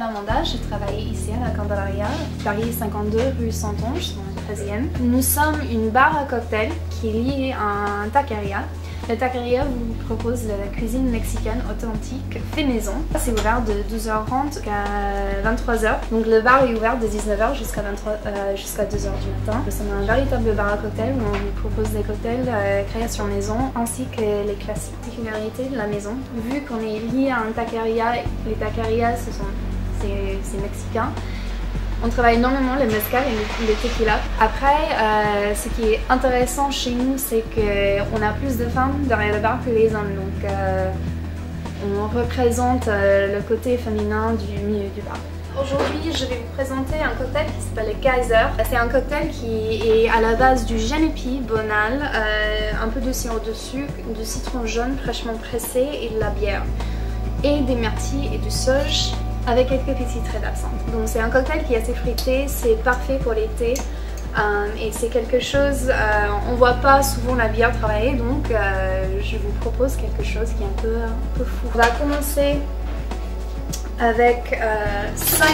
m'appelle Amanda, je travaille ici à la Candelaria, Paris 52 rue Santonge, dans le 13e. Nous sommes une bar à cocktail qui est liée à un taqueria. Le taqueria vous propose la cuisine mexicaine authentique fait maison. C'est ouvert de 12h30 à 23h. Donc le bar est ouvert de 19h jusqu'à 2h du matin. Nous sommes un véritable bar à cocktail où on vous propose des cocktails création maison ainsi que les classiques particularités de la maison. Vu qu'on est lié à un taqueria, les taquerias c'est mexicain. On travaille énormément le mezcal et le tequila. Après, ce qui est intéressant chez nous, c'est qu'on a plus de femmes derrière le bar que les hommes. Donc, on représente le côté féminin du milieu du bar. Aujourd'hui, je vais vous présenter un cocktail qui s'appelle le Kaiser. C'est un cocktail qui est à la base du genépi bonal, un peu de sirop de sucre, de citron jaune fraîchement pressé et de la bière. Et des myrtilles et du sauge, avec quelques petits traits d'absinthe. Donc c'est un cocktail qui est assez fruité, c'est parfait pour l'été et c'est quelque chose, on voit pas souvent la bière travailler, donc je vous propose quelque chose qui est un peu fou. On va commencer avec 5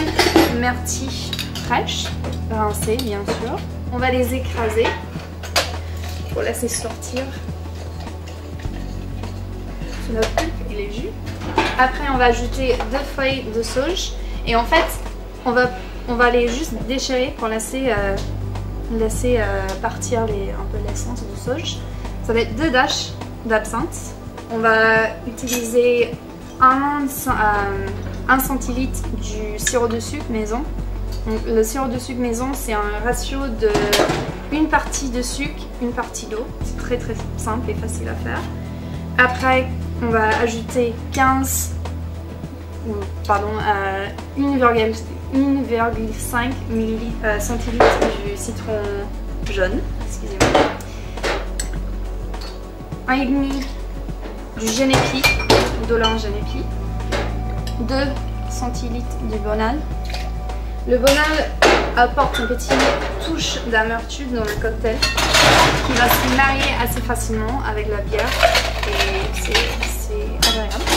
myrtilles fraîches, rincées bien sûr. On va les écraser pour laisser sortir sous notre pulpe et les jus. Après on va ajouter 2 feuilles de sauge et en fait on va les juste déchirer pour laisser partir un peu l'essence du sauge. Ça va être 2 dashes d'absinthe. On va utiliser 1 centilitre du sirop de sucre maison. Donc, le sirop de sucre maison c'est un ratio de 1 partie de sucre, 1 partie d'eau. C'est très simple et facile à faire. Après on va ajouter 1,5 centilitres du citron jaune, excusez-moi, 1,5 du genépi, d'Olin genépi, 2 centilitres du bonal. Le bonal apporte une petite touche d'amertume dans le cocktail qui va se marier assez facilement avec la bière et c'est agréable.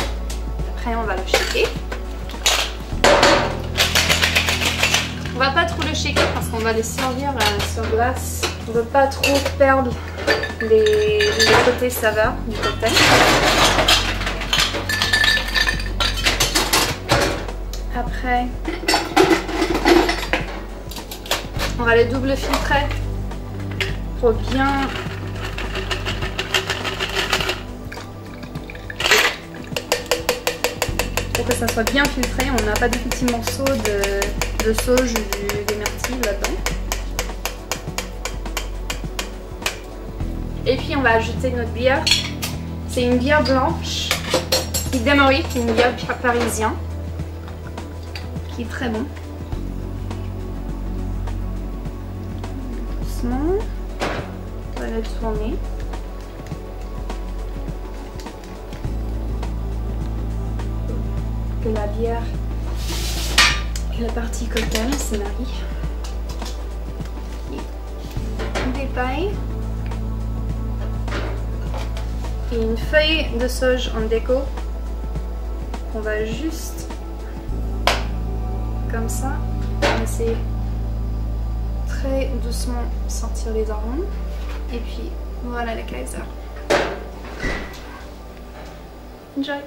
Après on va le shaker. On va pas trop le shaker parce qu'on va les servir sur glace. On ne veut pas trop perdre les côtés saveurs du cocktail. Après on va le double filtrer pour bien que ça soit bien filtré. On n'a pas de petits morceaux de sauge ou des myrtilles là-dedans. Et puis on va ajouter notre bière. C'est une bière blanche qui démarre, qui est une bière parisienne qui est très bon. Doucement, on va le tourner. Que la bière et la partie cocktail se marient. Des pailles et une feuille de sauge en déco. On va juste comme ça laisser très doucement sortir les arômes. Et puis voilà le Kaiser. Enjoy!